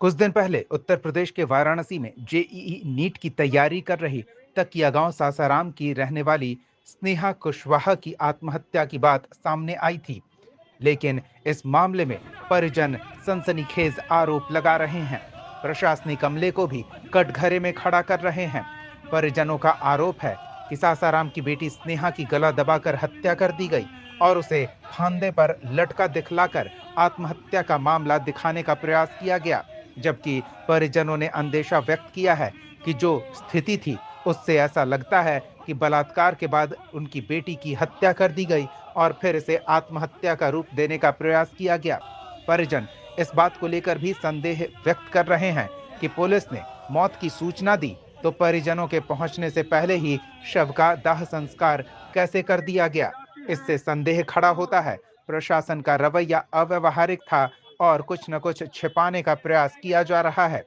कुछ दिन पहले उत्तर प्रदेश के वाराणसी में जेईई नीट की तैयारी कर रही तकिया गांव सासाराम की रहने वाली स्नेहा कुशवाहा की आत्महत्या की बात सामने आई थी। लेकिन इस मामले में परिजन सनसनीखेज आरोप लगा रहे हैं। प्रशासनिक अमले को भी कटघरे में खड़ा कर रहे हैं। परिजनों का आरोप है कि सासाराम की बेटी स्नेहा की गला दबाकर हत्या कर दी गई और उसे फांदे पर लटका दिखलाकर आत्महत्या का मामला दिखाने का प्रयास किया गया। जबकि परिजनों ने अंदेशा व्यक्त किया है कि जो स्थिति थी उससे ऐसा लगता है कि बलात्कार के बाद उनकी बेटी की हत्या कर दी गई और फिर इसे आत्महत्या का रूप देने का प्रयास किया गया। परिजन इस बात को लेकर भी संदेह व्यक्त कर रहे हैं कि पुलिस ने मौत की सूचना दी तो परिजनों के पहुंचने से पहले ही शव का दाह संस्कार कैसे कर दिया गया। इससे संदेह खड़ा होता है प्रशासन का रवैया अव्यावहारिक था और कुछ न कुछ छिपाने का प्रयास किया जा रहा है।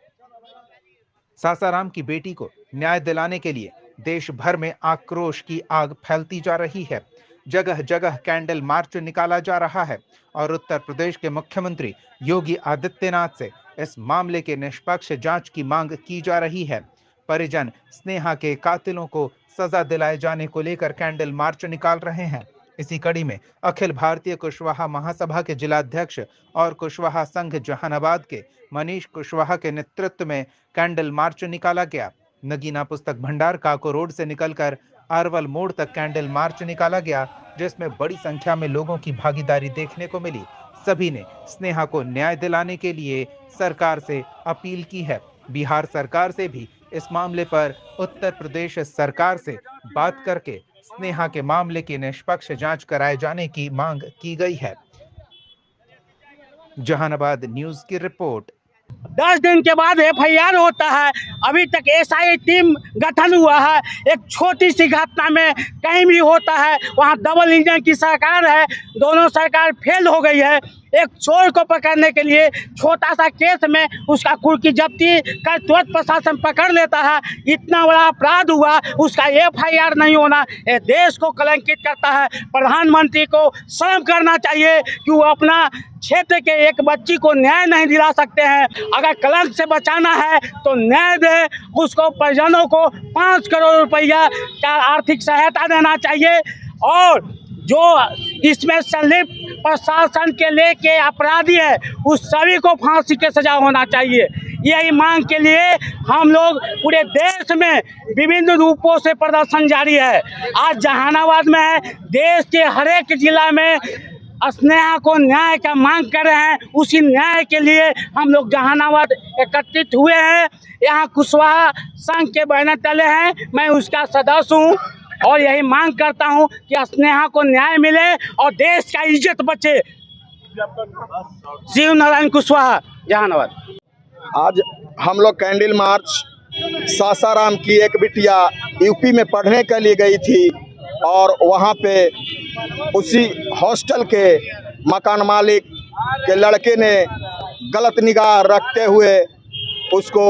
सासाराम की बेटी को न्याय दिलाने के लिए देश भर में आक्रोश की आग फैलती जा रही है। जगह जगह कैंडल मार्च निकाला जा रहा है और उत्तर प्रदेश के मुख्यमंत्री योगी आदित्यनाथ से इस मामले के निष्पक्ष जांच की मांग की जा रही है। परिजन स्नेहा के कातिलों को सजा दिलाए जाने को लेकर कैंडल मार्च निकाल रहे हैं। इसी कड़ी में अखिल भारतीय कुशवाहा महासभा के जिलाध्यक्ष और कुशवाहा संघ जहानाबाद के मनीष कुशवाहा के नेतृत्व में कैंडल मार्च निकाला गया। नगीना पुस्तक भंडार काको रोड से निकलकर अरवल मोड़ तक कैंडल मार्च निकाला गया, जिसमें बड़ी संख्या में लोगों की भागीदारी देखने को मिली। सभी ने स्नेहा को न्याय दिलाने के लिए सरकार से अपील की है। बिहार सरकार से भी इस मामले पर उत्तर प्रदेश सरकार से बात करके स्नेहा के मामले की निष्पक्ष जांच कराए जाने की मांग की गई है। जहानाबाद न्यूज की रिपोर्ट। 10 दिन के बाद एफआईआर होता है। अभी तक एसआई टीम गठन हुआ है। एक छोटी सी घटना में कहीं भी होता है, वहाँ डबल इंजन की सरकार है, दोनों सरकार फेल हो गई है। एक चोर को पकड़ने के लिए छोटा सा केस में उसका कुर्की जब्ती कर तुरंत प्रशासन पकड़ लेता है। इतना बड़ा अपराध हुआ, उसका एफआईआर नहीं होना ये देश को कलंकित करता है। प्रधानमंत्री को शर्म करना चाहिए कि वो अपना क्षेत्र के एक बच्ची को न्याय नहीं दिला सकते हैं। अगर कलंक से बचाना है तो न्याय दे, उसको परिजनों को 5 करोड़ रुपया का आर्थिक सहायता देना चाहिए और जो इसमें संलिप्त प्रशासन के लेके अपराधी है उस सभी को फांसी की सजा होना चाहिए। यही मांग के लिए हम लोग पूरे देश में विभिन्न रूपों से प्रदर्शन जारी है। आज जहानाबाद में है, देश के हर एक जिला में स्नेहा को न्याय का मांग कर रहे हैं। उसी न्याय के लिए हम लोग जहानाबाद एकत्रित हुए हैं। यहाँ कुशवाहा संघ के बैनर तले हैं, मैं उसका सदस्य हूँ और यही मांग करता हूँ कि स्नेहा को न्याय मिले और देश का इज्जत बचे। शिव नारायण कुशवाहा, जहानाबाद। आज हम लोग कैंडल मार्च सासाराम की एक बिटिया यूपी में पढ़ने के लिए गई थी और वहाँ पे उसी हॉस्टल के मकान मालिक के लड़के ने गलत निगाह रखते हुए उसको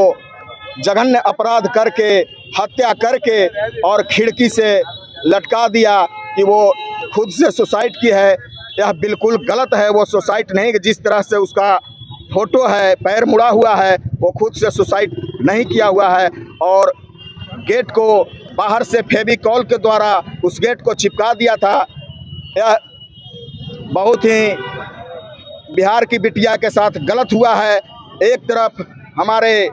जघन्य अपराध करके हत्या करके और खिड़की से लटका दिया कि वो खुद से सुसाइड की है। यह बिल्कुल गलत है। वो सुसाइड नहीं, जिस तरह से उसका फोटो है, पैर मुड़ा हुआ है, वो खुद से सुसाइड नहीं किया हुआ है और गेट को बाहर से फेविकॉल के द्वारा उस गेट को चिपका दिया था। यह बहुत ही बिहार की बिटिया के साथ गलत हुआ है। एक तरफ हमारे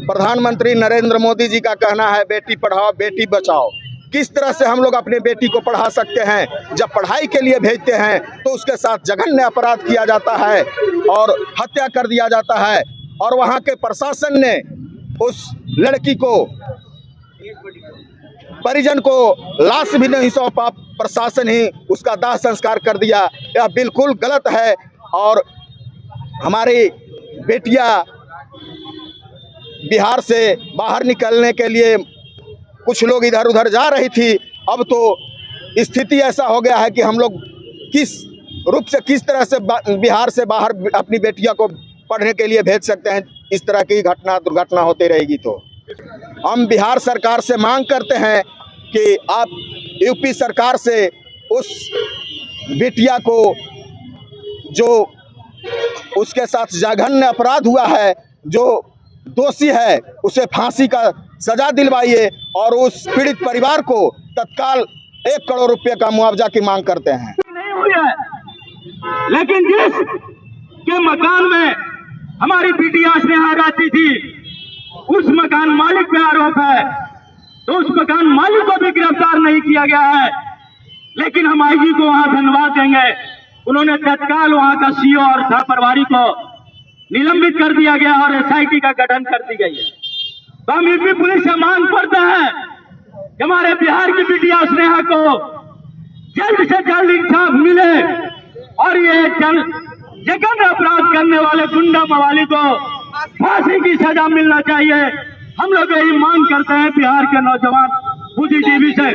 प्रधानमंत्री नरेंद्र मोदी जी का कहना है बेटी पढ़ाओ बेटी बचाओ। किस तरह से हम लोग अपने बेटी को पढ़ा सकते हैं? जब पढ़ाई के लिए भेजते हैं तो उसके साथ जघन्य अपराध किया जाता है और हत्या कर दिया जाता है और वहाँ के प्रशासन ने उस लड़की को, परिजन को लाश भी नहीं सौंपा, प्रशासन ही उसका दाह संस्कार कर दिया। यह बिल्कुल गलत है और हमारी बेटियां बिहार से बाहर निकलने के लिए कुछ लोग इधर उधर जा रही थी। अब तो स्थिति ऐसा हो गया है कि हम लोग किस रूप से, किस तरह से बिहार से बाहर अपनी बेटियों को पढ़ने के लिए भेज सकते हैं? इस तरह की घटना दुर्घटना होती रहेगी तो हम बिहार सरकार से मांग करते हैं कि आप यूपी सरकार से उस बिटिया को जो उसके साथ जघन्य अपराध हुआ है जो दोषी है उसे फांसी का सजा दिलवाइए और उस पीड़ित परिवार को तत्काल 1 करोड़ रुपए का मुआवजा की मांग करते हैं। नहीं हुई है, लेकिन जिस के मकान में हमारी बिटिया स्नेहा रहती थी उस मकान मालिक पे आरोप है, तो उस मकान मालिक को भी गिरफ्तार नहीं किया गया है। लेकिन हम आईजी को वहां धन्यवाद देंगे, उन्होंने तत्काल वहां का सीओ और सह प्रभारी को निलंबित कर दिया गया और एसआईटी का गठन कर दी गई है। तो हम यूपी पुलिस से मांग करते हैं कि हमारे बिहार की बिटिया स्नेहा को जल्द से जल्द इंसाफ मिले और ये जघन्य अपराध करने वाले गुंडा मवाली को फांसी की सजा मिलना चाहिए। हम लोग यही मांग करते हैं बिहार के नौजवान बुद्धिजीवी से।